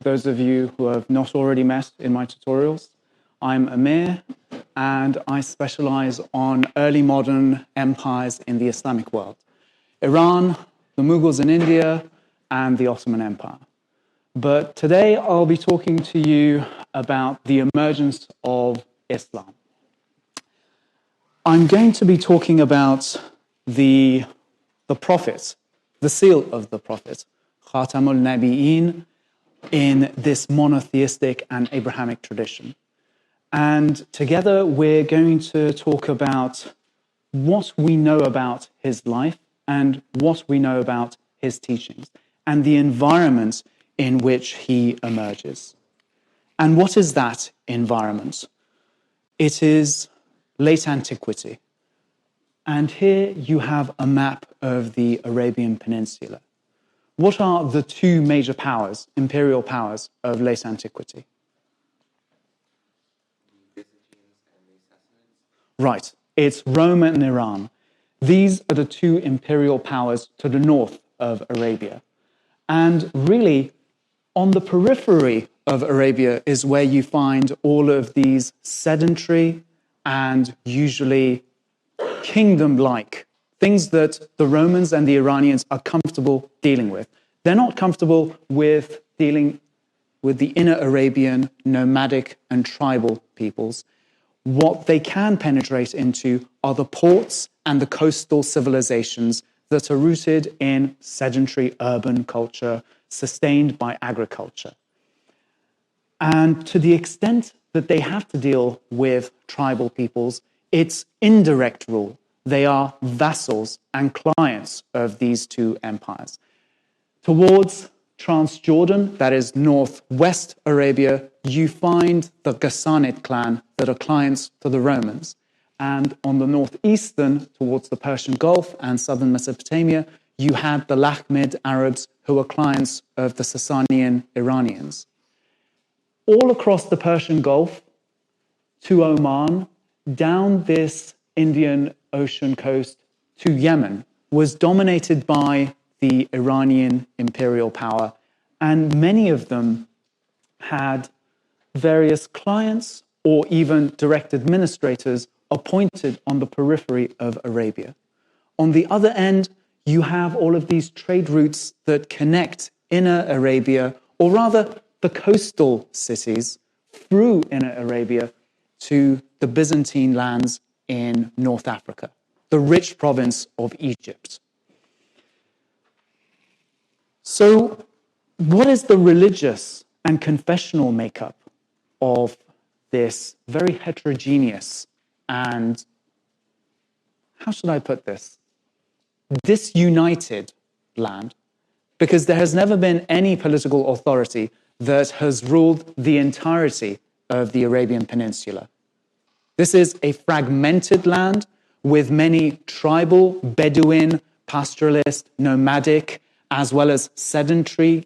those of you who have not already met in my tutorials. I'm Amir, and I specialize on early modern empires in the Islamic world. Iran, the Mughals in India, and the Ottoman Empire. But today I'll be talking to you about the emergence of Islam. I'm going to be talking about the Prophet, the seal of the Prophet, Khatamul Nabi'in, in this monotheistic and Abrahamic tradition. And together we're going to talk about what we know about his life and what we know about his teachings and the environment in which he emerges. And what is that environment? It is late antiquity. And here you have a map of the Arabian Peninsula. What are the two major powers, imperial powers, of late antiquity? Right, it's Rome and Iran. These are the two imperial powers to the north of Arabia. And really, on the periphery of Arabia is where you find all of these sedentary and usually kingdom-like things that the Romans and the Iranians are comfortable dealing with. They're not comfortable with dealing with the inner Arabian nomadic and tribal peoples. What they can penetrate into are the ports and the coastal civilizations that are rooted in sedentary urban culture sustained by agriculture. And to the extent that they have to deal with tribal peoples, it's indirect rule. They are vassals and clients of these two empires. Towards Transjordan, that is northwest Arabia, you find the Ghassanid clan that are clients to the Romans. And on the northeastern, towards the Persian Gulf and southern Mesopotamia, you had the Lakhmid Arabs who were clients of the Sasanian Iranians. All across the Persian Gulf to Oman, down this Indian Ocean coast to Yemen, was dominated by the Iranian imperial power, and many of them had various clients or even direct administrators appointed on the periphery of Arabia. On the other end, you have all of these trade routes that connect inner Arabia, or rather the coastal cities, through inner Arabia to the Byzantine lands in North Africa, the rich province of Egypt. So, what is the religious and confessional makeup of this very heterogeneous and, how should I put this, disunited land? Because there has never been any political authority that has ruled the entirety of the Arabian Peninsula. This is a fragmented land with many tribal, Bedouin, pastoralist, nomadic, as well as sedentary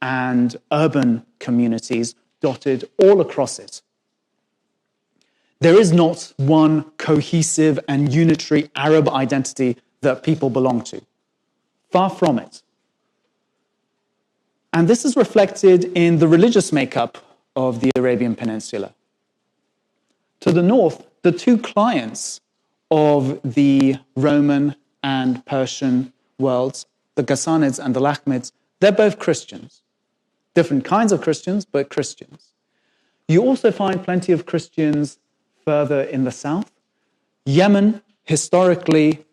and urban communities dotted all across it. There is not one cohesive and unitary Arab identity that people belong to. Far from it. And this is reflected in the religious makeup of the Arabian Peninsula. To the north, the two clients of the Roman and Persian worlds, the Ghassanids and the Lakhmids, they're both Christians. Different kinds of Christians, but Christians. You also find plenty of Christians further in the south. Yemen, historically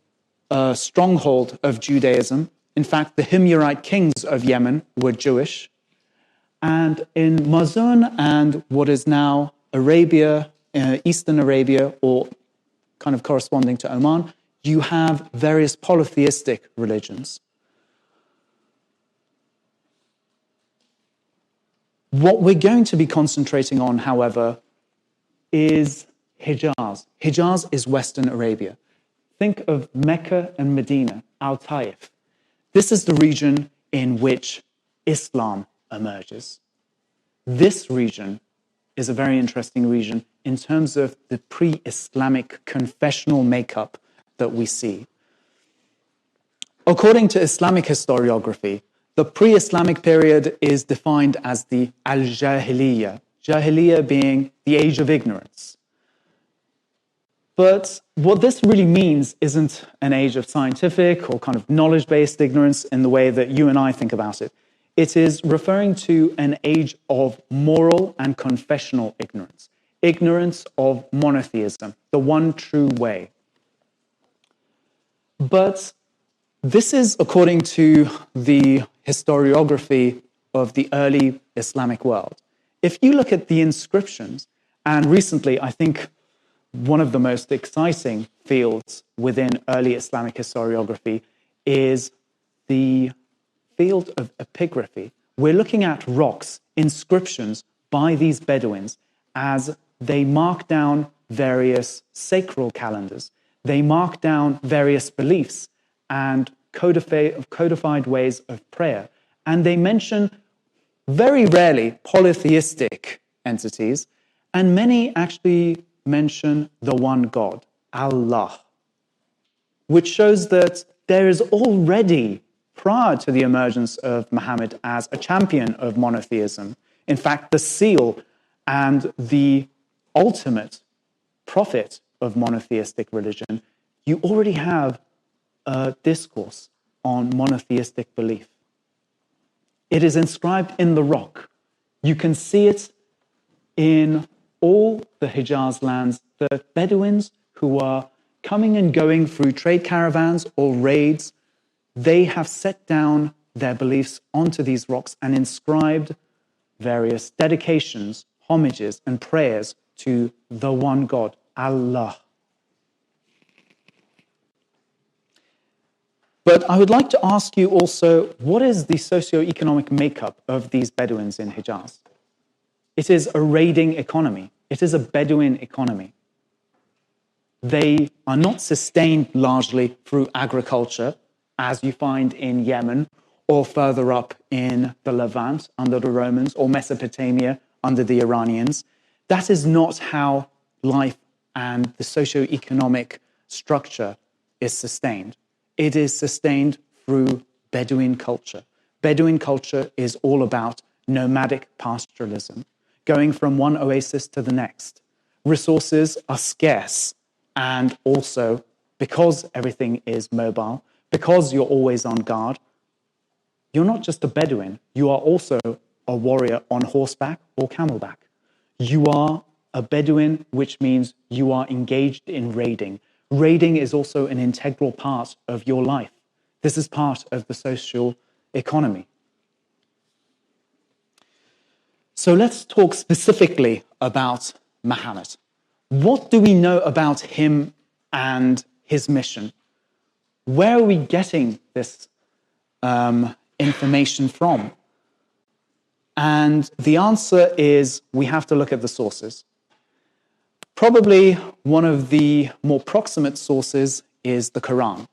a stronghold of Judaism. In fact, the Himyarite kings of Yemen were Jewish. And in Mazun and what is now Arabia, Eastern Arabia, or kind of corresponding to Oman, you have various polytheistic religions. What we're going to be concentrating on, however, is Hijaz. Hijaz is Western Arabia. Think of Mecca and Medina, Al-Taif. This is the region in which Islam emerges. This region is a very interesting region in terms of the pre-Islamic confessional makeup that we see. According to Islamic historiography, The pre-Islamic period is defined as the al-Jahiliyyah, Jahiliyyah being the age of ignorance. But what this really means isn't an age of scientific or kind of knowledge-based ignorance in the way that you and I think about it. It is referring to an age of moral and confessional ignorance, ignorance of monotheism, the one true way. But this is according to the historiography of the early Islamic world. If you look at the inscriptions, and recently I think one of the most exciting fields within early Islamic historiography is the field of epigraphy. We're looking at rocks, inscriptions by these Bedouins as they mark down various sacral calendars. They mark down various beliefs and codified ways of prayer. And they mention very rarely polytheistic entities, and many actually mention the one God, Allah, which shows that there is already, prior to the emergence of Muhammad as a champion of monotheism, in fact, the seal and the ultimate prophet of monotheistic religion, you already have a discourse on monotheistic belief. It is inscribed in the rock. You can see it in all the Hijaz lands. The Bedouins who are coming and going through trade caravans or raids, they have set down their beliefs onto these rocks and inscribed various dedications, homages, and prayers to the one God, Allah. But I would like to ask you also, what is the socio-economic makeup of these Bedouins in Hijaz? It is a raiding economy. It is a Bedouin economy. They are not sustained largely through agriculture, as you find in Yemen or further up in the Levant under the Romans or Mesopotamia under the Iranians. That is not how life and the socio-economic structure is sustained. It is sustained through Bedouin culture. Bedouin culture is all about nomadic pastoralism, going from one oasis to the next. Resources are scarce, and also, because everything is mobile, because you're always on guard, you're not just a Bedouin, you are also a warrior on horseback or camelback. You are a Bedouin, which means you are engaged in raiding. Raiding is also an integral part of your life. This is part of the social economy. So let's talk specifically about Muhammad. What do we know about him and his mission? Where are we getting this information from? And the answer is we have to look at the sources. Probably one of the more proximate sources is the Quran.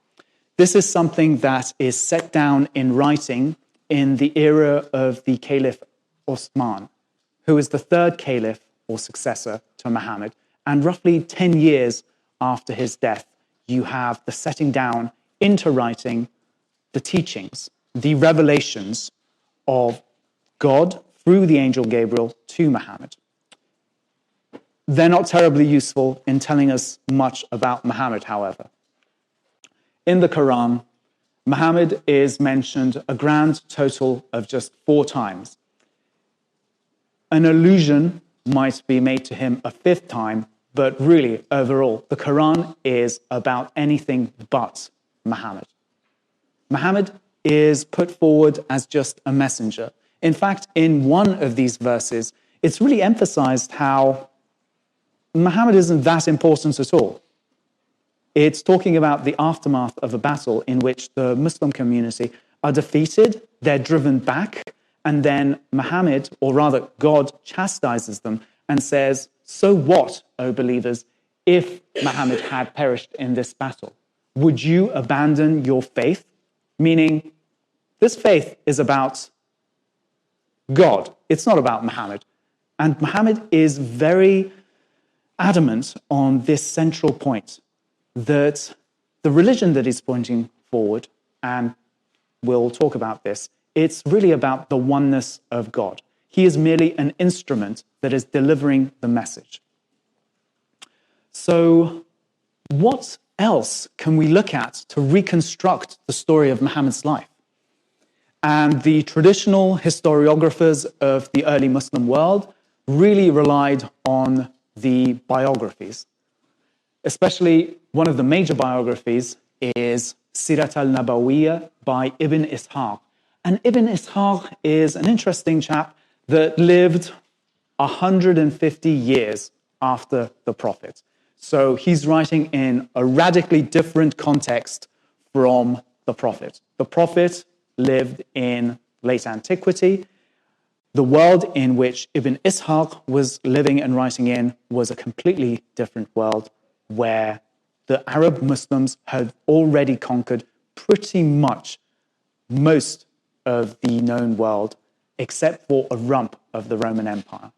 This is something that is set down in writing in the era of the Caliph Osman, who is the third caliph or successor to Muhammad. And roughly 10 years after his death, you have the setting down into writing the teachings, the revelations of God through the angel Gabriel to Muhammad. They're not terribly useful in telling us much about Muhammad, however. In the Quran, Muhammad is mentioned a grand total of just 4 times. An allusion might be made to him a 5th time, but really, overall, the Quran is about anything but Muhammad. Muhammad is put forward as just a messenger. In fact, in one of these verses, it's really emphasized how Muhammad isn't that important at all. It's talking about the aftermath of a battle in which the Muslim community are defeated, they're driven back, and then Muhammad, or rather God, chastises them and says, "So what, O believers, if Muhammad had perished in this battle? Would you abandon your faith?" Meaning, this faith is about God. It's not about Muhammad. And Muhammad is very adamant on this central point, that the religion that he's pointing forward, and we'll talk about this, It's really about the oneness of God. He is merely an instrument that is delivering the message. So, what else can we look at to reconstruct the story of Muhammad's life? And the traditional historiographers of the early Muslim world really relied on the biographies. Especially one of the major biographies is Sirat al-Nabawiyya by Ibn Ishaq. And Ibn Ishaq is an interesting chap that lived 150 years after the Prophet. So he's writing in a radically different context from the Prophet. The Prophet lived in late antiquity. The world in which Ibn Ishaq was living and writing in was a completely different world, where the Arab Muslims had already conquered pretty much most of the known world, except for a rump of the Roman Empire.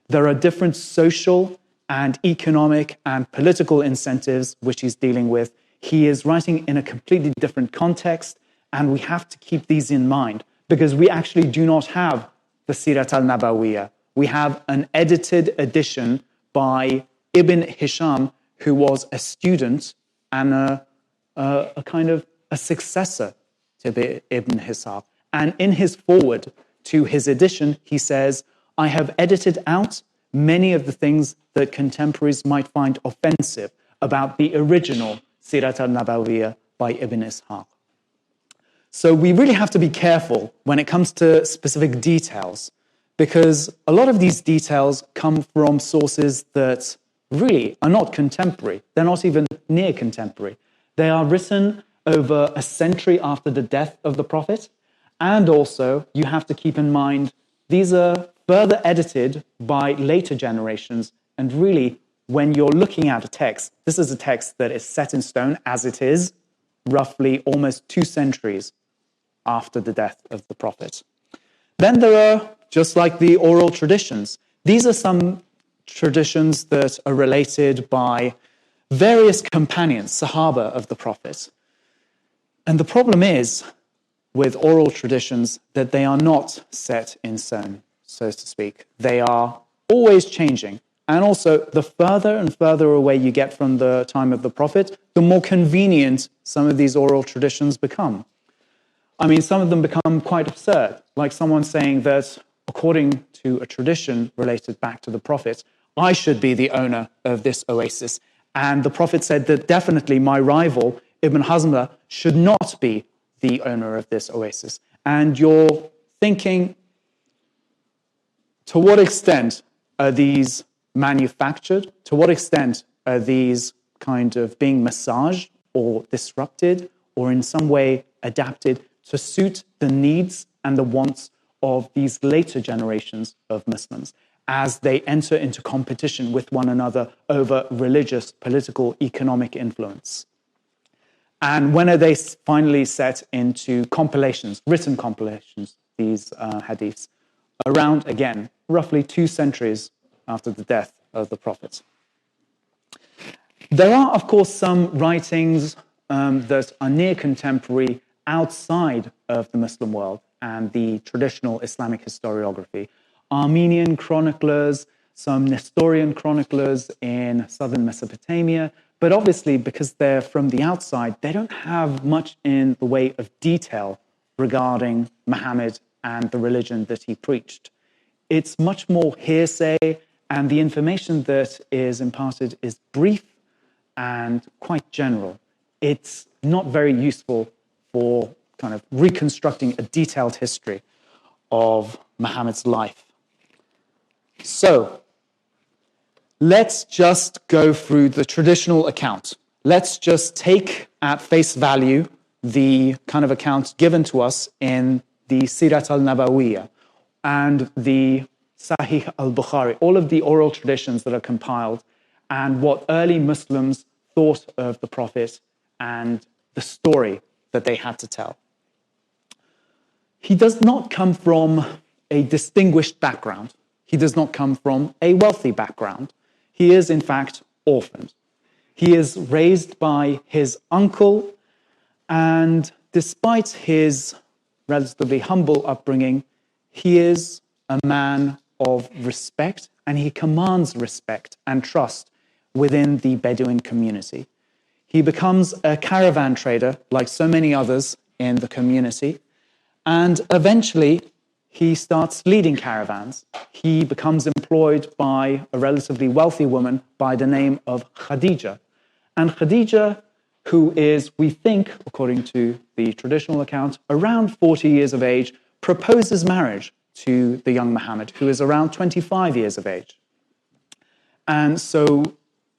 There are different social and economic and political incentives which he's dealing with. He is writing in a completely different context, and we have to keep these in mind because we actually do not have the Sirat al-Nabawiyya. We have an edited edition by Ibn Hisham, who was a student and a kind of a successor to Ibn Ishaq. And in his foreword to his edition, he says, "I have edited out many of the things that contemporaries might find offensive about the original Sirat al-Nabawiyya by Ibn Ishaq." So we really have to be careful when it comes to specific details, because a lot of these details come from sources that really are not contemporary. They're not even near contemporary. They are written over a century after the death of the Prophet. And also, you have to keep in mind, these are further edited by later generations. And really, when you're looking at a text, this is a text that is set in stone as it is, roughly almost 2 centuries after the death of the Prophet. Then there are, just like the oral traditions, these are some traditions that are related by various companions, Sahaba of the Prophet. And the problem is with oral traditions that they are not set in stone, so to speak. They are always changing. And also, the further and further away you get from the time of the Prophet, the more convenient some of these oral traditions become. I mean, some of them become quite absurd, like someone saying that, according to a tradition related back to the Prophet, I should be the owner of this oasis. And the Prophet said that definitely my rival, Ibn Hazm, should not be the owner of this oasis. And you're thinking, to what extent are these manufactured? To what extent are these kind of being massaged or disrupted or in some way adapted to suit the needs and the wants of these later generations of Muslims as they enter into competition with one another over religious, political, economic influence? And when are they finally set into compilations, written compilations, these hadiths? Around, again, roughly 2 centuries after the death of the Prophet. There are, of course, some writings that are near contemporary outside of the Muslim world and the traditional Islamic historiography. Armenian chroniclers, some Nestorian chroniclers in southern Mesopotamia, but obviously, because they're from the outside, they don't have much in the way of detail regarding Muhammad and the religion that he preached. It's much more hearsay, and the information that is imparted is brief and quite general. It's not very useful for kind of reconstructing a detailed history of Muhammad's life. So, let's just go through the traditional account. Let's just take at face value the kind of account given to us in the Sirat al-Nabawiyya and the Sahih al-Bukhari, all of the oral traditions that are compiled, and what early Muslims thought of the Prophet and the story that they had to tell. He does not come from a distinguished background. He does not come from a wealthy background. He is, in fact, orphaned. He is raised by his uncle, and despite his relatively humble upbringing, he is a man of respect, and he commands respect and trust within the Bedouin community. He becomes a caravan trader, like so many others in the community, and eventually he starts leading caravans. He becomes employed by a relatively wealthy woman by the name of Khadija. And Khadija, who is, we think, according to the traditional account, around 40 years of age, proposes marriage to the young Muhammad, who is around 25 years of age. And so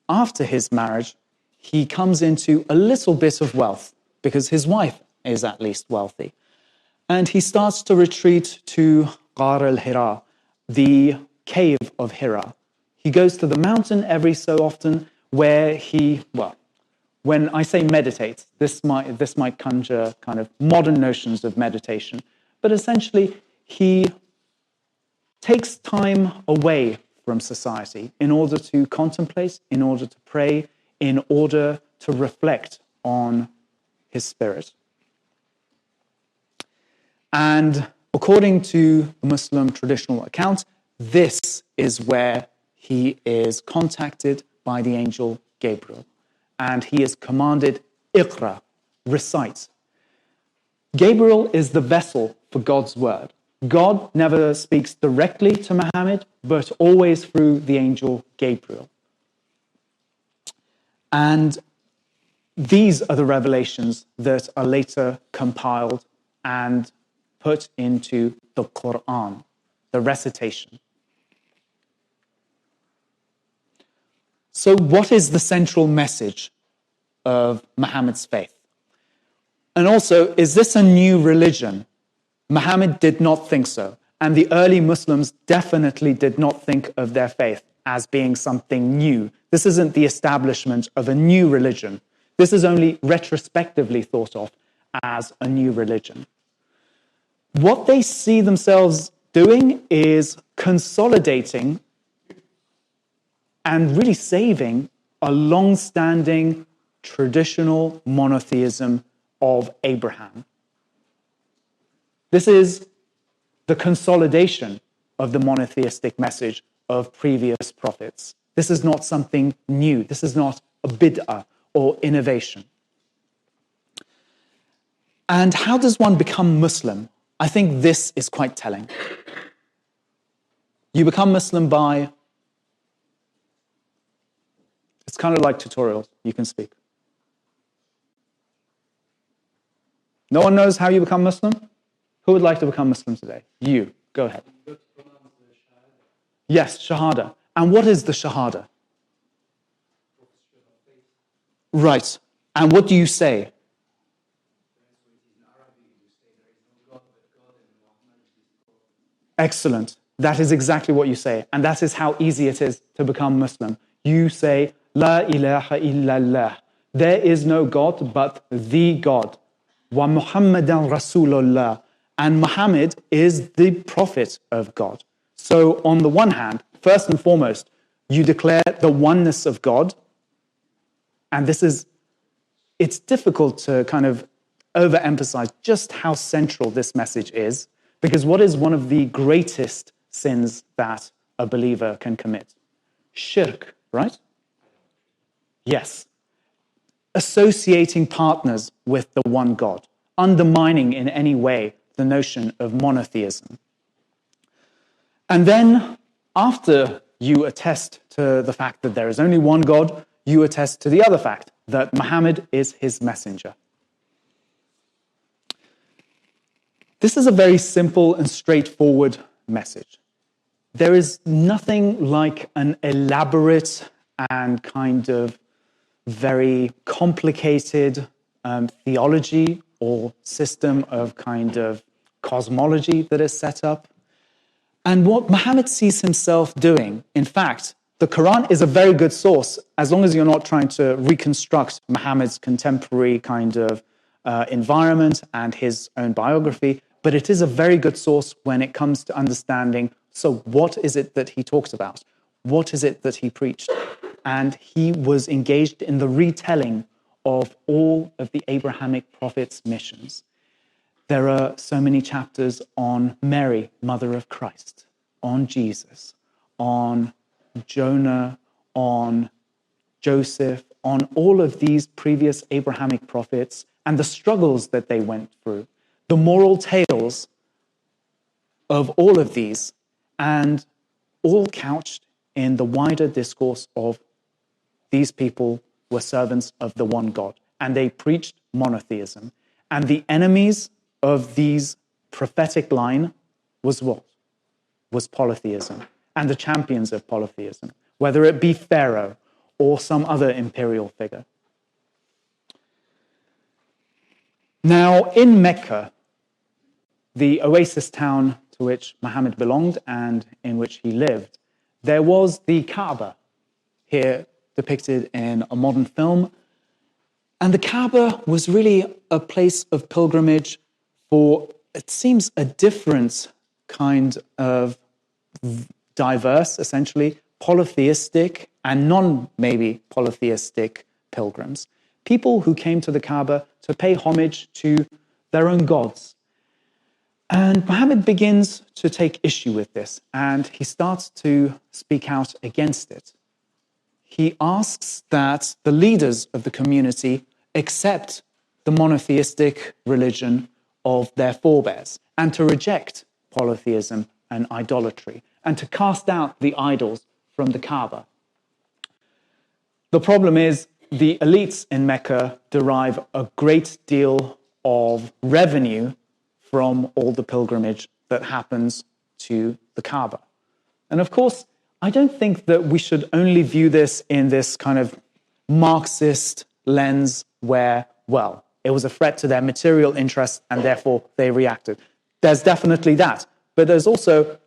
after his marriage, he comes into a little bit of wealth because his wife is at least wealthy. And he starts to retreat to Ghar al-Hira, the cave of Hira. He goes to the mountain every so often where he, well, when I say meditate, this might conjure kind of modern notions of meditation, but essentially he takes time away from society in order to contemplate, in order to pray, in order to reflect on his spirit. And according to the Muslim traditional account, this is where he is contacted by the angel Gabriel. And he is commanded, Iqra, recite. Gabriel is the vessel for God's word. God never speaks directly to Muhammad, but always through the angel Gabriel. And these are the revelations that are later compiled and put into the Quran, the recitation. So what is the central message of Muhammad's faith? And also, is this a new religion? Muhammad did not think so. And the early Muslims definitely did not think of their faith as being something new. This isn't the establishment of a new religion. This is only retrospectively thought of as a new religion. What they see themselves doing is consolidating and really saving a long-standing traditional monotheism of Abraham. This is the consolidation of the monotheistic message of previous prophets. This is not something new. This is not a bid'ah or innovation. And how does one become Muslim? I think this is quite telling. You become Muslim by, it's kind of like tutorials. You can speak. No one knows how you become Muslim? Who would like to become Muslim today? You. Go ahead. Yes, Shahada. And what is the Shahada? Right. And what do you say? Excellent. That is exactly what you say. And that is how easy it is to become Muslim. You say, La ilaha illallah. There is no God but the God. Wa Muhammadan Rasulullah. And Muhammad is the prophet of God. So on the one hand, first and foremost, you declare the oneness of God. And it's difficult to kind of overemphasize just how central this message is, because what is one of the greatest sins that a believer can commit? Shirk, right? Yes. Associating partners with the one God, undermining in any way the notion of monotheism. And then, after you attest to the fact that there is only one God, you attest to the other fact, that Muhammad is his messenger. This is a very simple and straightforward message. There is nothing like an elaborate and kind of very complicated theology or system of kind of cosmology that is set up. And what Muhammad sees himself doing, in fact, the Quran is a very good source, as long as you're not trying to reconstruct Muhammad's contemporary kind of environment and his own biography, but it is a very good source when it comes to understanding, so what is it that he talks about? What is it that he preached? And he was engaged in the retelling of all of the Abrahamic prophets' missions. There are so many chapters on Mary, mother of Christ, on Jesus, on Jonah, on Joseph, on all of these previous Abrahamic prophets and the struggles that they went through, the moral tales of all of these, and all couched in the wider discourse of these people were servants of the one God, and they preached monotheism. And the enemies of these prophetic line was what? Was polytheism, and the champions of polytheism, whether it be Pharaoh or some other imperial figure. Now, in Mecca, the oasis town to which Muhammad belonged and in which he lived, there was the Kaaba, here depicted in a modern film. And the Kaaba was really a place of pilgrimage for, it seems, a different kind of diverse, essentially, polytheistic and non-maybe polytheistic pilgrims. People who came to the Kaaba to pay homage to their own gods. And Muhammad begins to take issue with this, and he starts to speak out against it. He asks that the leaders of the community accept the monotheistic religion of their forebears and to reject polytheism and idolatry and to cast out the idols from the Kaaba. The problem is the elites in Mecca derive a great deal of revenue from all the pilgrimage that happens to the Kaaba. And of course, I don't think that we should only view this in this kind of Marxist lens where, well, it was a threat to their material interests and therefore they reacted. There's definitely that. But there's also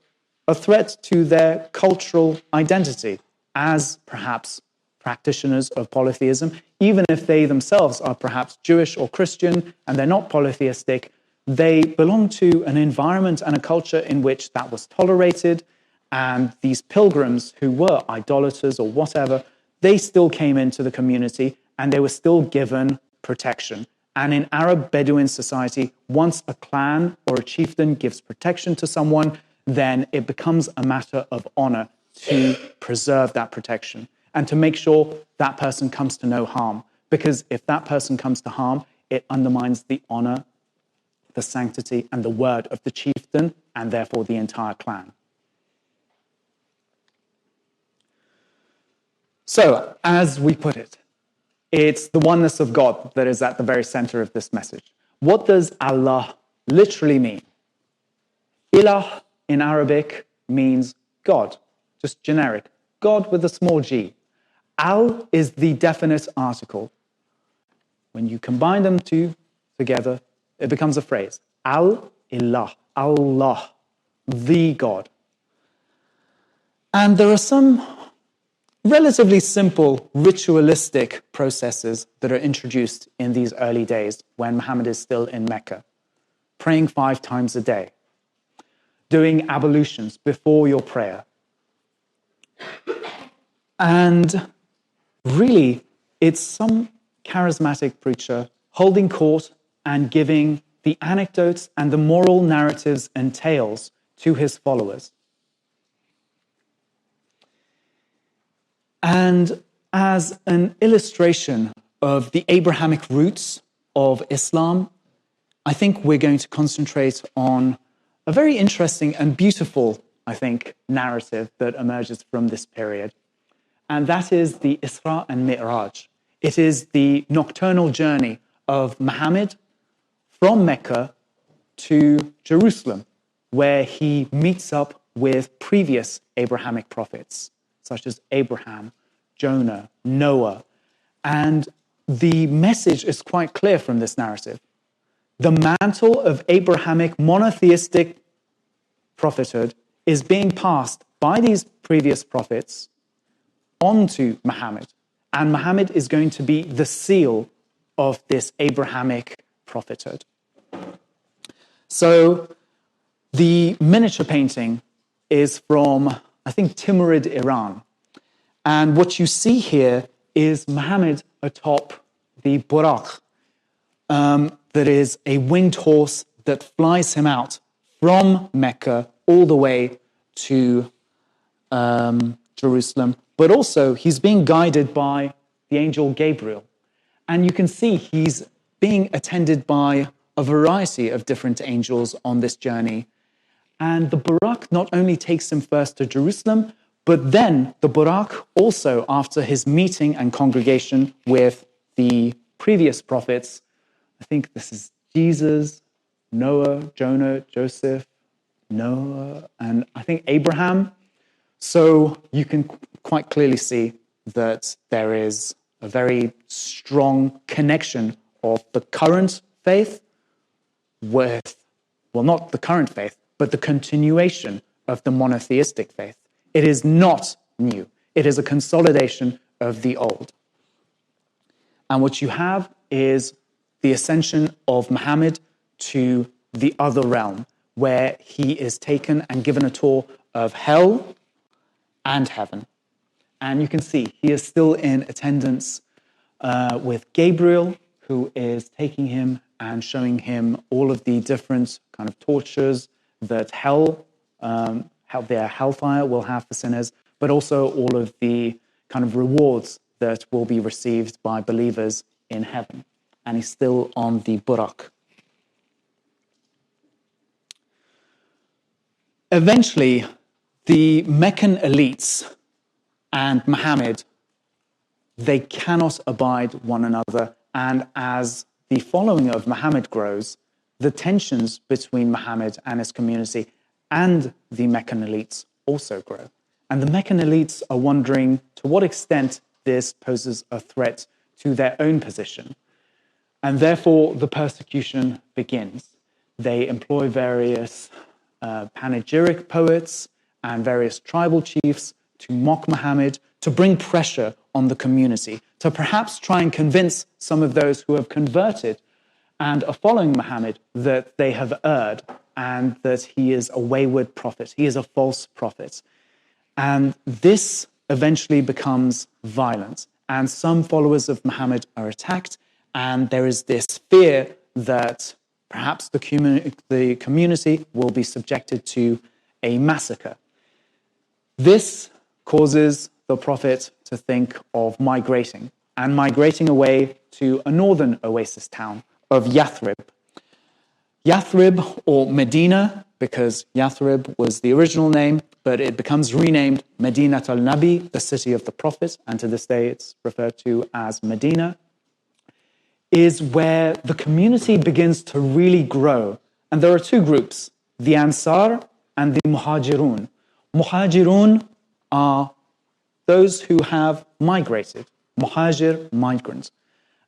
a threat to their cultural identity as perhaps practitioners of polytheism, even if they themselves are perhaps Jewish or Christian and they're not polytheistic. They belong to an environment and a culture in which that was tolerated, and these pilgrims who were idolaters or whatever, they still came into the community and they were still given protection. And in Arab Bedouin society, once a clan or a chieftain gives protection to someone, then it becomes a matter of honor to preserve that protection and to make sure that person comes to no harm. Because if that person comes to harm, it undermines the honor, the sanctity, and the word of the chieftain, and therefore the entire clan. So, as we put it, it's the oneness of God that is at the very center of this message. What does Allah literally mean? Ilah in Arabic means God, just generic. God with a small g. Al is the definite article. When you combine them two together, it becomes a phrase. Al-Ilah, Allah, the God. And there are some relatively simple ritualistic processes that are introduced in these early days when Muhammad is still in Mecca. Praying 5 times a day. Doing ablutions before your prayer. And really, it's some charismatic preacher holding court and giving the anecdotes and the moral narratives and tales to his followers. And as an illustration of the Abrahamic roots of Islam, I think we're going to concentrate on a very interesting and beautiful, I think, narrative that emerges from this period. And that is the Isra and Mi'raj. It is the nocturnal journey of Muhammad from Mecca to Jerusalem, where he meets up with previous Abrahamic prophets, such as Abraham, Jonah, Noah. And the message is quite clear from this narrative. The mantle of Abrahamic monotheistic prophethood is being passed by these previous prophets onto Muhammad. And Muhammad is going to be the seal of this Abrahamic prophethood. So the miniature painting is from, I think, Timurid, Iran. And what you see here is Muhammad atop the Buraq, that is a winged horse that flies him out from Mecca all the way to Jerusalem, but also he's being guided by the angel Gabriel. And you can see he's being attended by a variety of different angels on this journey. And the Buraq not only takes him first to Jerusalem, but then the Buraq also, after his meeting and congregation with the previous prophets, I think this is Jesus, Noah, Jonah, Joseph, Noah, and I think Abraham. So you can quite clearly see that there is a very strong connection of the current faith with, well, not the current faith, but the continuation of the monotheistic faith. It is not new. It is a consolidation of the old. And what you have is the ascension of Muhammad to the other realm, where he is taken and given a tour of hell and heaven. And you can see he is still in attendance with Gabriel, who is taking him and showing him all of the different kind of tortures that their hellfire will have for sinners, but also all of the kind of rewards that will be received by believers in heaven. And he's still on the Buraq. Eventually, the Meccan elites and Muhammad, they cannot abide one another. And as the following of Muhammad grows, the tensions between Muhammad and his community and the Meccan elites also grow. And the Meccan elites are wondering to what extent this poses a threat to their own position. And therefore, the persecution begins. They employ various panegyric poets and various tribal chiefs to mock Muhammad, to bring pressure on the community, to perhaps try and convince some of those who have converted and are following Muhammad that they have erred and that he is a wayward prophet, he is a false prophet. And this eventually becomes violent. And some followers of Muhammad are attacked, and there is this fear that perhaps the community will be subjected to a massacre. This causes the prophet to think of migrating away to a northern oasis town of Yathrib. Yathrib, or Medina, because Yathrib was the original name, but it becomes renamed Medinat al-Nabi, the city of the prophet, and to this day it's referred to as Medina, is where the community begins to really grow. And there are two groups, the Ansar and the Muhajirun. Muhajirun are those who have migrated, Muhajir, migrants.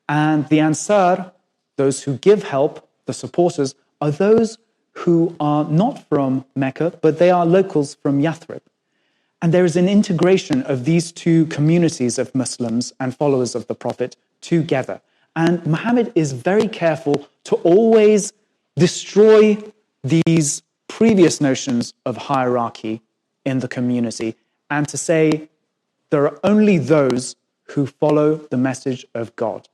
And the Ansar, those who give help, the supporters, are those who are not from Mecca, but they are locals from Yathrib. And there is an integration of these two communities of Muslims and followers of the Prophet together. And Muhammad is very careful to always destroy these previous notions of hierarchy in the community and to say there are only those who follow the message of God.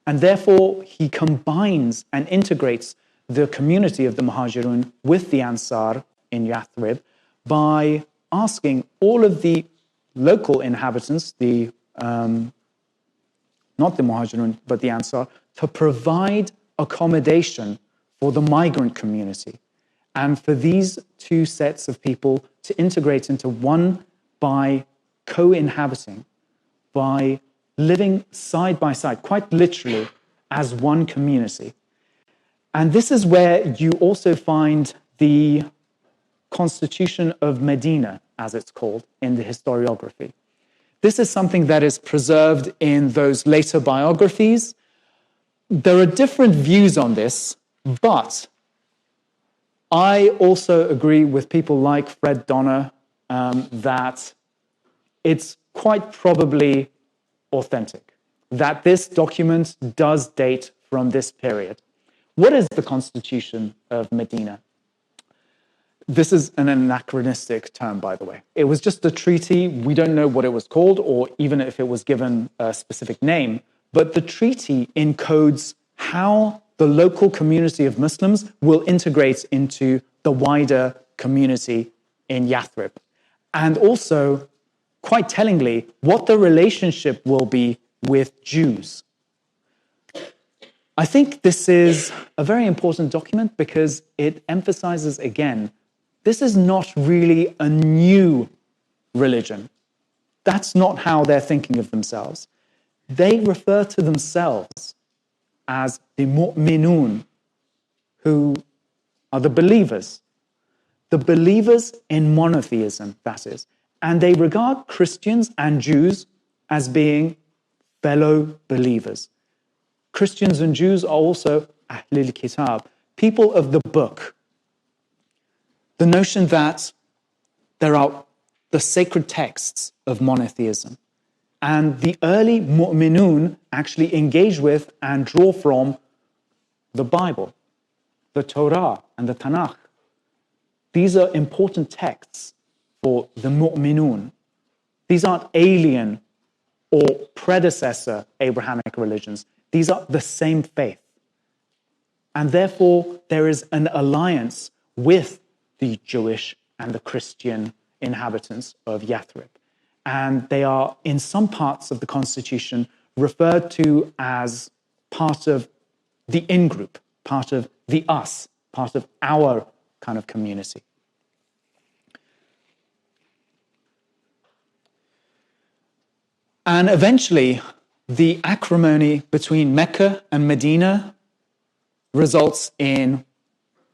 And therefore, he combines and integrates the community of the Muhajirun with the Ansar in Yathrib by asking all of the local inhabitants, not the Muhajirun, but the Ansar, to provide accommodation for the migrant community. And for these two sets of people to integrate into one by co-inhabiting, by living side by side, quite literally, as one community. And this is where you also find the Constitution of Medina, as it's called in the historiography. This is something that is preserved in those later biographies. There are different views on this, but I also agree with people like Fred Donner that it's quite probably authentic, that this document does date from this period. What is the Constitution of Medina? This is an anachronistic term, by the way. It was just a treaty. We don't know what it was called, or even if it was given a specific name, but the treaty encodes how the local community of Muslims will integrate into the wider community in Yathrib. And also, quite tellingly, what the relationship will be with Jews. I think this is a very important document because it emphasizes again, this is not really a new religion. That's not how they're thinking of themselves. They refer to themselves as the mu'minun, who are the believers in monotheism, that is. And they regard Christians and Jews as being fellow believers. Christians and Jews are also Ahlul Kitab, people of the book. The notion that there are the sacred texts of monotheism. And the early mu'minun actually engage with and draw from the Bible, the Torah, and the Tanakh. These are important texts for the mu'minun. These aren't alien or predecessor Abrahamic religions. These are the same faith. And therefore, there is an alliance with the Jewish and the Christian inhabitants of Yathrib. And they are, in some parts of the constitution, referred to as part of the in-group, part of the us, part of our kind of community. And eventually, the acrimony between Mecca and Medina results in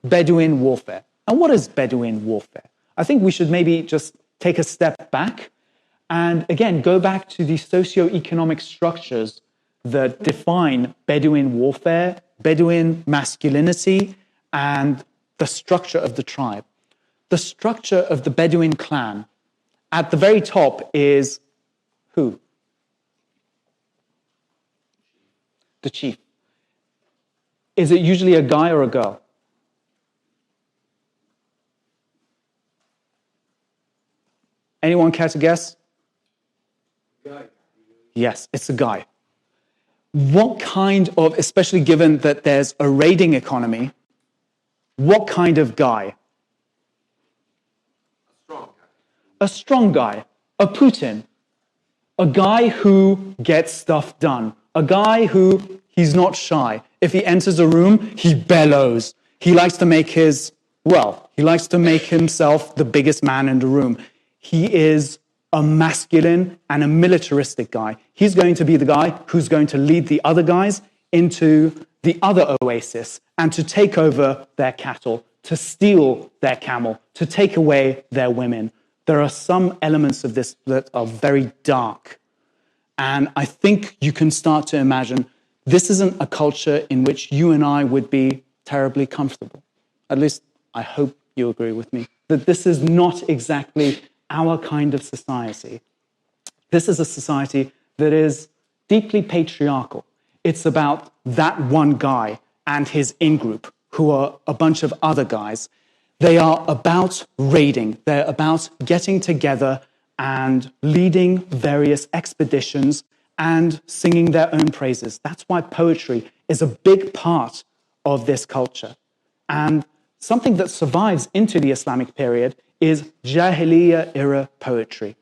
Bedouin warfare. And what is Bedouin warfare? I think we should maybe just take a step back and again go back to the socio-economic structures that define Bedouin warfare, Bedouin masculinity, and the structure of the tribe. The structure of the Bedouin clan, at the very top is who? The chief. Is it usually a guy or a girl? Anyone care to guess? Guy. Yes, it's a guy. What kind of, especially given that there's a raiding economy, what kind of guy? A strong guy, a Putin, a guy who gets stuff done, a guy who, he's not shy. If he enters a room, he bellows. He likes to make himself the biggest man in the room. He is a masculine and a militaristic guy. He's going to be the guy who's going to lead the other guys into the other oasis and to take over their cattle, to steal their camel, to take away their women. There are some elements of this that are very dark. And I think you can start to imagine this isn't a culture in which you and I would be terribly comfortable. At least I hope you agree with me, that this is not exactly our kind of society. This is a society that is deeply patriarchal. It's about that one guy and his in-group, who are a bunch of other guys. They are about raiding. They're about getting together and leading various expeditions and singing their own praises. That's why poetry is a big part of this culture. And something that survives into the Islamic period is Jahiliyyah era poetry,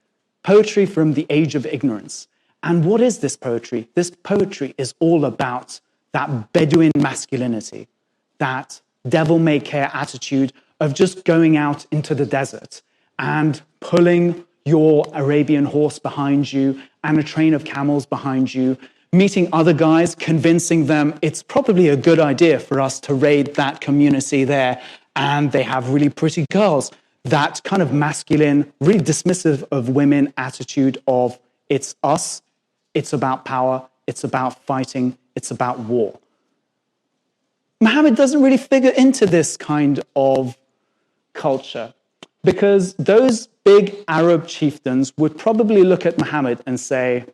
poetry from the age of ignorance. And what is this poetry? This poetry is all about that Bedouin masculinity, that devil-may-care attitude of just going out into the desert and pulling your Arabian horse behind you and a train of camels behind you, meeting other guys, convincing them it's probably a good idea for us to raid that community there, and they have really pretty girls. That kind of masculine, really dismissive of women attitude of it's us, it's about power, it's about fighting, it's about war. Muhammad doesn't really figure into this kind of culture because those big Arab chieftains would probably look at Muhammad and say,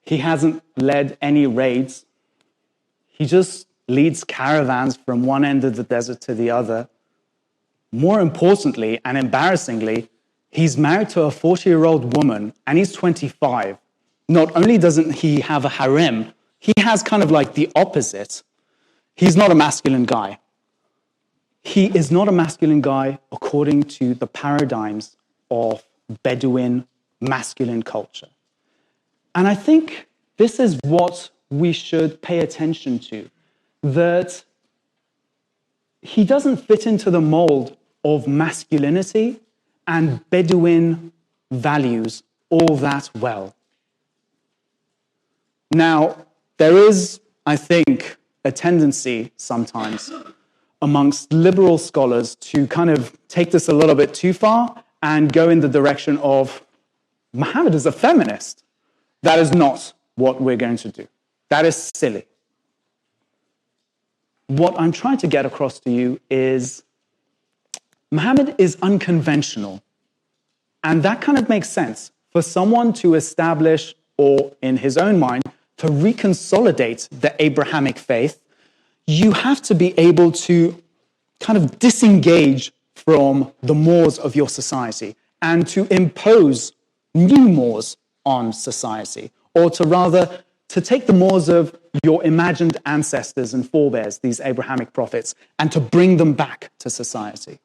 he hasn't led any raids. He just leads caravans from one end of the desert to the other. More importantly and embarrassingly, he's married to a 40-year-old woman and he's 25. Not only doesn't he have a harem, he has kind of like the opposite. He's not a masculine guy. He is not a masculine guy according to the paradigms of Bedouin masculine culture. And I think this is what we should pay attention to, that he doesn't fit into the mold of masculinity and Bedouin values all that well. Now, there is, I think, a tendency sometimes amongst liberal scholars to kind of take this a little bit too far and go in the direction of Muhammad is a feminist. That is not what we're going to do. That is silly. What I'm trying to get across to you is Muhammad is unconventional. And that kind of makes sense for someone to establish, or in his own mind, to reconsolidate the Abrahamic faith. You have to be able to kind of disengage from the mores of your society and to impose new mores on society, or to rather to take the mores of your imagined ancestors and forebears, these Abrahamic prophets, and to bring them back to society.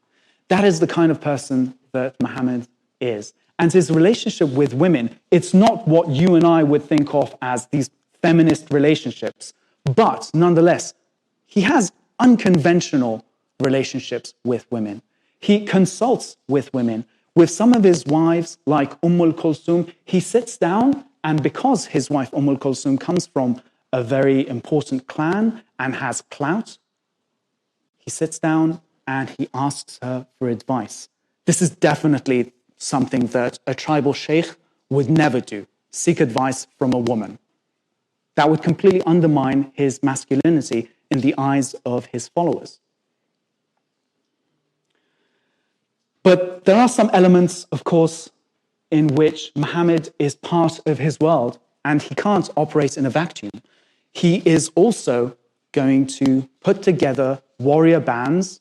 That is the kind of person that Muhammad is. And his relationship with women, it's not what you and I would think of as these feminist relationships, but nonetheless, he has unconventional relationships with women. He consults with women. With some of his wives, like Kulthum, he sits down, and because his wife Kulthum comes from a very important clan and has clout, he sits down and he asks her for advice. This is definitely something that a tribal sheikh would never do, seek advice from a woman. That would completely undermine his masculinity in the eyes of his followers. But there are some elements, of course, in which Muhammad is part of his world, and he can't operate in a vacuum. He is also going to put together warrior bands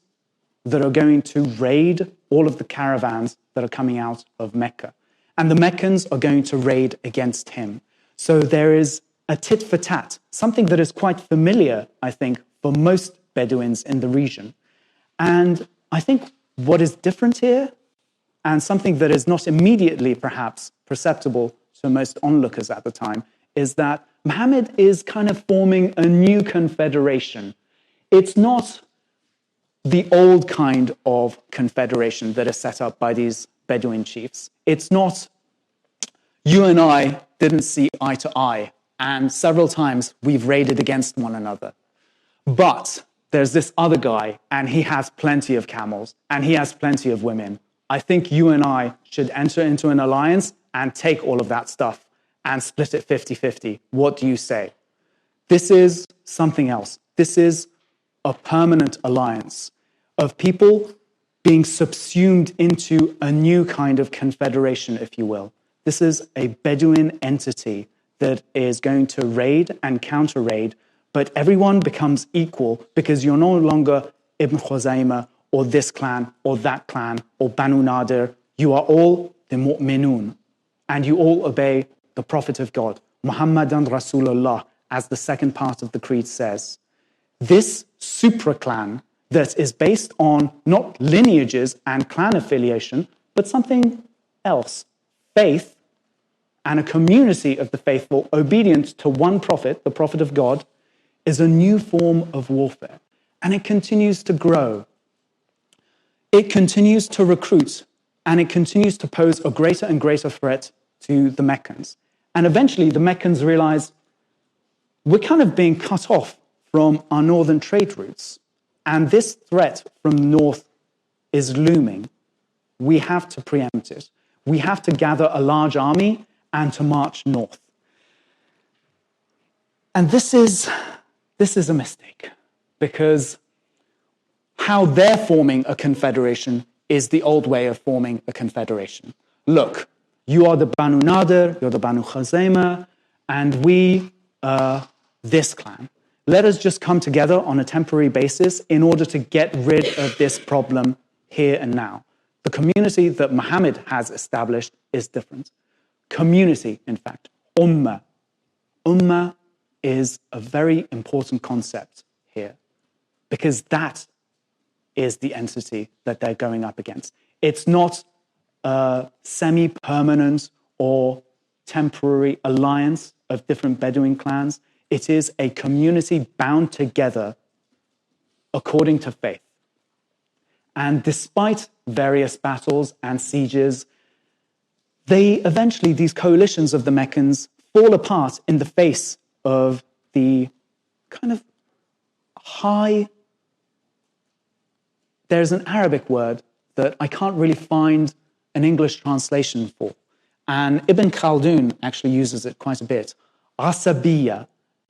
that are going to raid all of the caravans that are coming out of Mecca. And the Meccans are going to raid against him. So there is a tit for tat, something that is quite familiar, I think, for most Bedouins in the region. And I think what is different here, and something that is not immediately perhaps perceptible to most onlookers at the time, is that Muhammad is kind of forming a new confederation. It's not the old kind of confederation that is set up by these Bedouin chiefs. It's not you and I didn't see eye to eye, and several times we've raided against one another. But there's this other guy, and he has plenty of camels, and he has plenty of women. I think you and I should enter into an alliance and take all of that stuff and split it 50-50. What do you say? This is something else. This is a permanent alliance of people being subsumed into a new kind of confederation, if you will. This is a Bedouin entity that is going to raid and counter-raid, but everyone becomes equal because you're no longer Ibn Khuzaymah or this clan or that clan or Banu Nadir. You are all the Mu'minun, and you all obey the Prophet of God, Muhammadan Rasulullah, as the second part of the creed says. This supra-clan that is based on not lineages and clan affiliation, but something else, faith, and a community of the faithful obedient to one prophet, the Prophet of God, is a new form of warfare. And it continues to grow. It continues to recruit, and it continues to pose a greater and greater threat to the Meccans. And eventually the Meccans realize we're kind of being cut off from our northern trade routes. And this threat from the north is looming. We have to preempt it. We have to gather a large army and to march north. And this is a mistake, because how they're forming a confederation is the old way of forming a confederation. Look, you are the Banu Nadir, you're the Banu Khuzaymah, and we are this clan. Let us just come together on a temporary basis in order to get rid of this problem here and now. The community that Muhammad has established is different. Community, in fact. Ummah. Ummah is a very important concept here, because that is the entity that they're going up against. It's not a semi-permanent or temporary alliance of different Bedouin clans. It is a community bound together according to faith. And despite various battles and sieges, these coalitions of the Meccans fall apart in the face of the kind of there's an Arabic word that I can't really find an English translation for. And Ibn Khaldun actually uses it quite a bit. Asabiyya.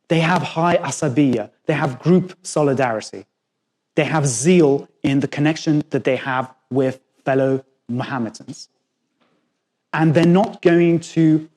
They have high asabiyya. They have group solidarity. They have zeal in the connection that they have with fellow Mohammedans. And they're not going to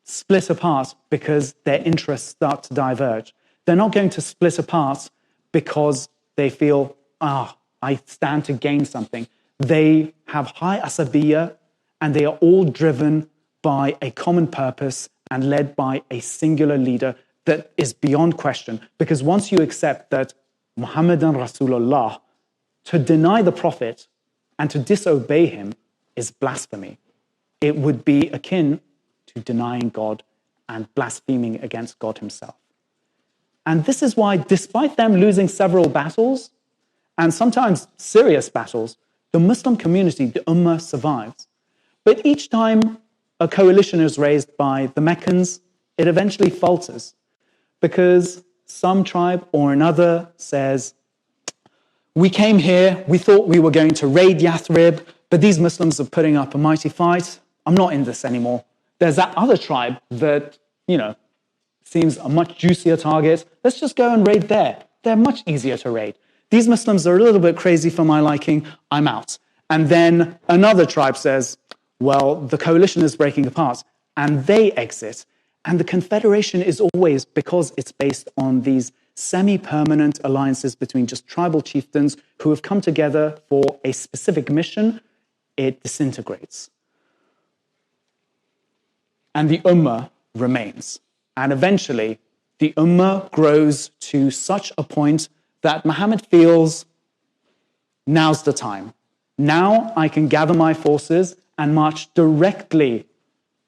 split apart because their interests start to diverge. They're not going to split apart because they feel, I stand to gain something. They have high asabiyya, and they are all driven by a common purpose and led by a singular leader that is beyond question. Because once you accept that Muhammadan Rasulullah, to deny the Prophet and to disobey him is blasphemy. It would be akin to denying God and blaspheming against God himself. And this is why, despite them losing several battles, and sometimes serious battles, the Muslim community, the Ummah, survives. But each time a coalition is raised by the Meccans, it eventually falters, because some tribe or another says, we came here, we thought we were going to raid Yathrib, but these Muslims are putting up a mighty fight. I'm not in this anymore. There's that other tribe that, seems a much juicier target. Let's just go and raid there. They're much easier to raid. These Muslims are a little bit crazy for my liking. I'm out. And then another tribe says, well, the coalition is breaking apart, and they exit. And the confederation is always, because it's based on these semi-permanent alliances between just tribal chieftains who have come together for a specific mission, it disintegrates. And the Ummah remains. And eventually, the Ummah grows to such a point that Muhammad feels, now's the time. Now I can gather my forces and march directly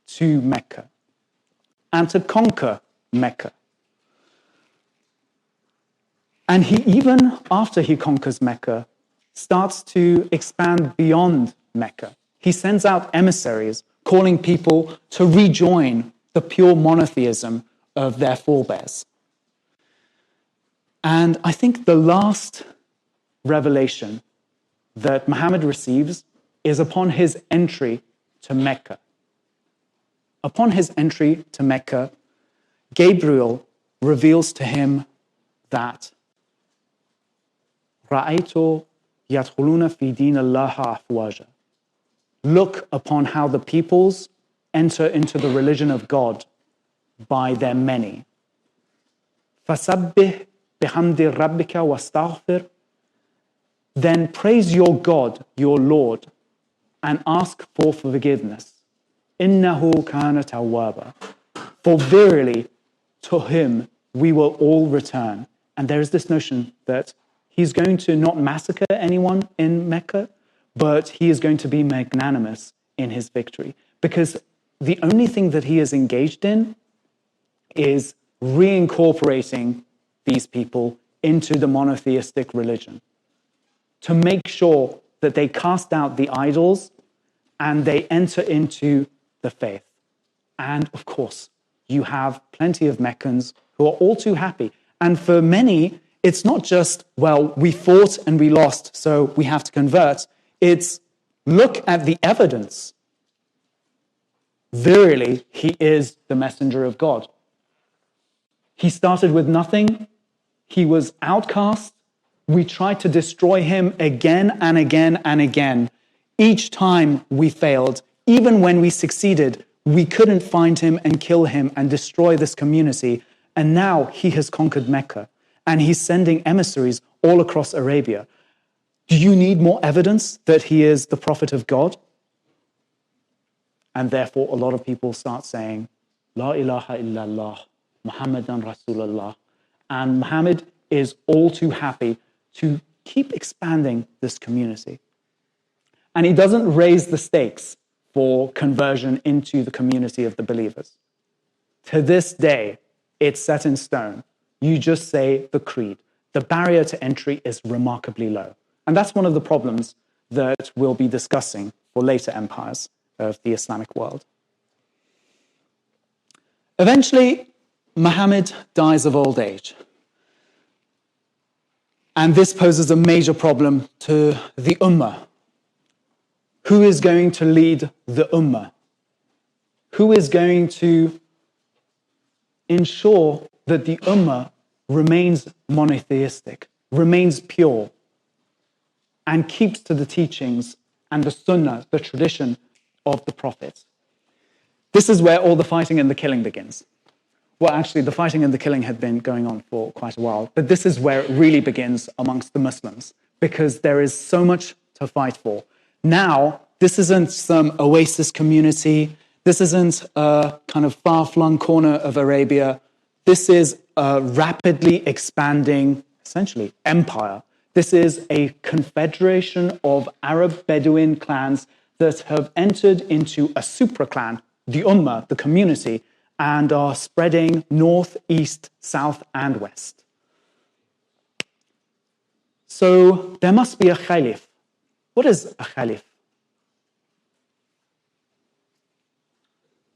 to Mecca and to conquer Mecca. And he, even after he conquers Mecca, starts to expand beyond Mecca. He sends out emissaries calling people to rejoin the pure monotheism of their forebears. And I think the last revelation that Muhammad receives is upon his entry to Mecca. Upon his entry to Mecca, Gabriel reveals to him that رَأَيْتُ يَدْخُلُونَ فِي دِينِ اللَّهِ أَفْوَاجًا. Look upon how the peoples enter into the religion of God by their many. فَسَبِّحْ بِحَمْدِ رَبِّكَ وَاسْتَغْفِرْ. Then praise your God, your Lord, and ask for forgiveness. إِنَّهُ كَانَ تَوَّابًا. For verily, to him we will all return. And there is this notion that he's going to not massacre anyone in Mecca, but he is going to be magnanimous in his victory. Because the only thing that he is engaged in is reincorporating these people into the monotheistic religion, to make sure that they cast out the idols and they enter into the faith. And of course, you have plenty of Meccans who are all too happy. And for many, it's not just, well, we fought and we lost, so we have to convert. It's, look at the evidence. Verily, he is the messenger of God. He started with nothing. He was outcast. We tried to destroy him again and again and again. Each time we failed. Even when we succeeded, we couldn't find him and kill him and destroy this community. And now he has conquered Mecca. And he's sending emissaries all across Arabia. Do you need more evidence that he is the prophet of God? And therefore, a lot of people start saying, La ilaha illallah. Muhammadan Rasulullah. And Muhammad is all too happy to keep expanding this community. And he doesn't raise the stakes for conversion into the community of the believers. To this day, it's set in stone. You just say the creed. The barrier to entry is remarkably low. And that's one of the problems that we'll be discussing for later empires of the Islamic world. Eventually, Muhammad dies of old age. And this poses a major problem to the Ummah. Who is going to lead the Ummah? Who is going to ensure that the Ummah remains monotheistic, remains pure, and keeps to the teachings and the Sunnah, the tradition of the Prophet? This is where all the fighting and the killing begins. Well, actually, the fighting and the killing had been going on for quite a while, but this is where it really begins amongst the Muslims, because there is so much to fight for. Now, this isn't some oasis community. This isn't a kind of far-flung corner of Arabia. This is a rapidly expanding, essentially, empire. This is a confederation of Arab Bedouin clans that have entered into a supra-clan, the Ummah, the community, and are spreading north, east, south, and west. So there must be a caliph. What is a caliph?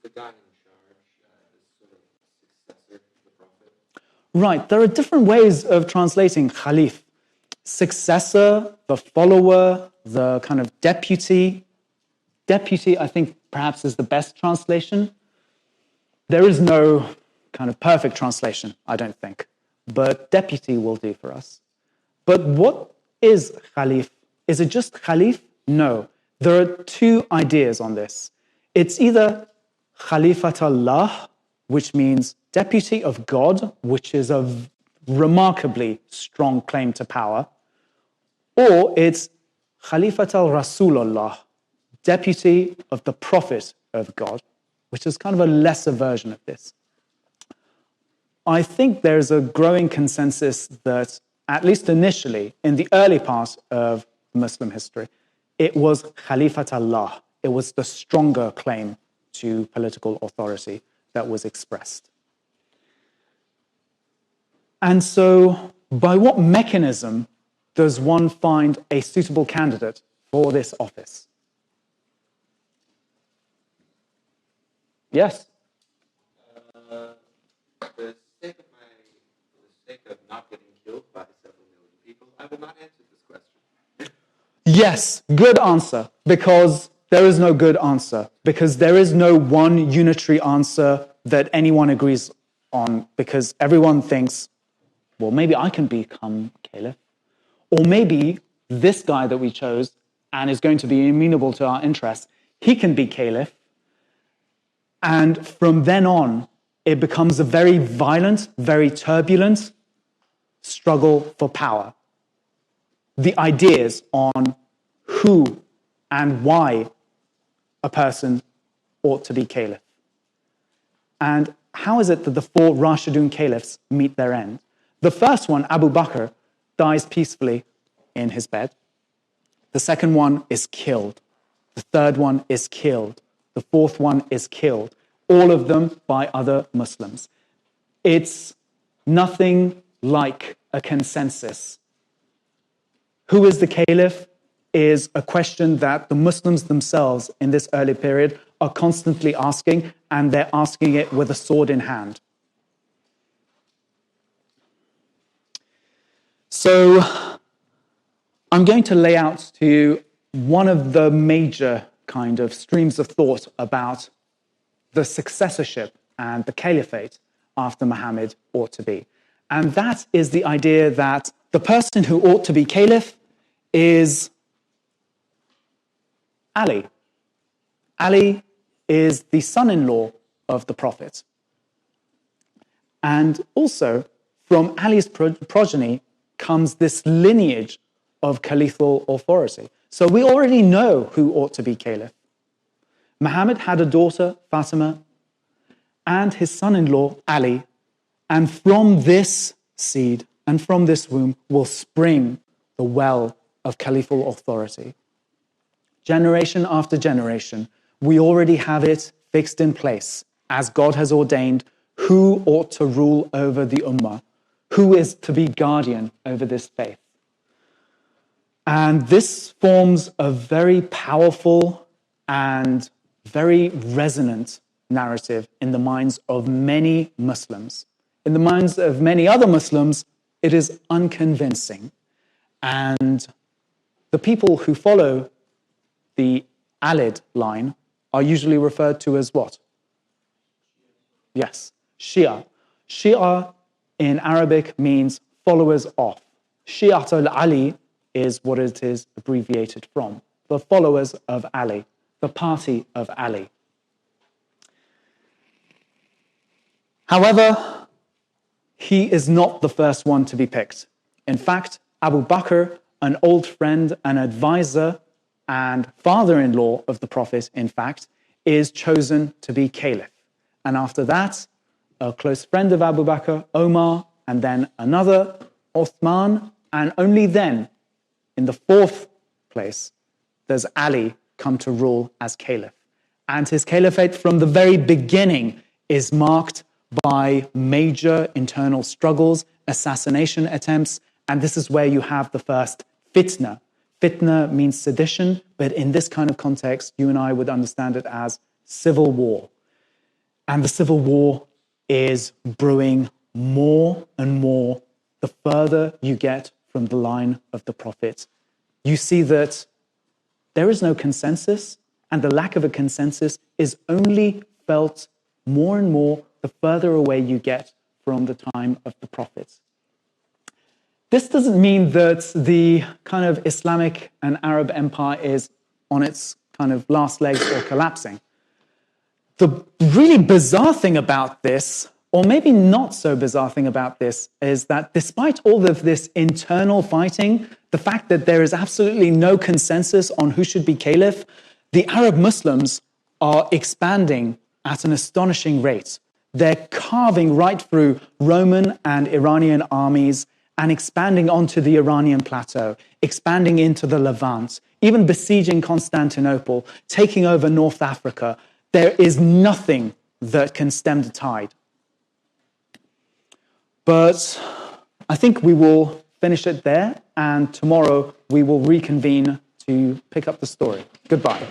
The guy in charge is sort of successor to the Prophet. Right, there are different ways of translating khalif. Successor, the follower, the kind of deputy. Deputy, I think, perhaps is the best translation. There is no kind of perfect translation, I don't think, but deputy will do for us. But what is Khalif? Is it just Khalif? No. There are two ideas on this. It's either Khalifat Allah, which means deputy of God, which is a remarkably strong claim to power, or it's Khalifat al-Rasulullah, deputy of the Prophet of God, which is kind of a lesser version of this. I think there's a growing consensus that, at least initially, in the early part of Muslim history, it was Khalifat Allah. It was the stronger claim to political authority that was expressed. And so, by what mechanism does one find a suitable candidate for this office? Yes? For the sake of not getting killed by several million people, I will not answer this question. Yes, good answer, because there is no good answer, because there is no one unitary answer that anyone agrees on, because everyone thinks, well, maybe I can become caliph, or maybe this guy that we chose and is going to be amenable to our interests, he can be caliph. And from then on, it becomes a very violent, very turbulent struggle for power. The ideas on who and why a person ought to be caliph. And how is it that the four Rashidun caliphs meet their end? The first one, Abu Bakr, dies peacefully in his bed. The second one is killed. The third one is killed. The fourth one is killed. All of them by other Muslims. It's nothing like a consensus. Who is the caliph is a question that the Muslims themselves in this early period are constantly asking, and they're asking it with a sword in hand. So I'm going to lay out to you one of the major kind of streams of thought about the successorship and the caliphate after Muhammad ought to be. And that is the idea that the person who ought to be caliph is Ali. Ali is the son-in-law of the Prophet. And also, from Ali's progeny comes this lineage of caliphal authority. So we already know who ought to be caliph. Muhammad had a daughter, Fatima, and his son-in-law, Ali, And from this seed and from this womb will spring the well of caliphal authority. Generation after generation, we already have it fixed in place, as God has ordained, who ought to rule over the ummah, who is to be guardian over this faith. And this forms a very powerful and very resonant narrative in the minds of many Muslims. In the minds of many other Muslims, it is unconvincing. And the people who follow the Alid line are usually referred to as what? Yes, Shia. Shia in Arabic means followers of. Shi'at al-Ali is what it is abbreviated from. The followers of Ali, the party of Ali. However, he is not the first one to be picked. In fact, Abu Bakr, an old friend, an advisor, and father-in-law of the Prophet, in fact, is chosen to be caliph. And after that, a close friend of Abu Bakr, Omar, and then another, Uthman, and only then, in the fourth place, does Ali come to rule as caliph. And his caliphate from the very beginning is marked by major internal struggles, assassination attempts, and this is where you have the first fitna. Fitna means sedition, but in this kind of context, you and I would understand it as civil war. And the civil war is brewing more and more the further you get from the line of the Prophet. You see that there is no consensus, and the lack of a consensus is only felt more and more the further away you get from the time of the Prophet. This doesn't mean that the kind of Islamic and Arab empire is on its kind of last legs or collapsing. The really bizarre thing about this, or maybe not so bizarre thing about this, is that despite all of this internal fighting, the fact that there is absolutely no consensus on who should be caliph, the Arab Muslims are expanding at an astonishing rate. They're carving right through Roman and Iranian armies and expanding onto the Iranian plateau, expanding into the Levant, even besieging Constantinople, taking over North Africa. There is nothing that can stem the tide. But I think we will finish it there, and tomorrow we will reconvene to pick up the story. Goodbye.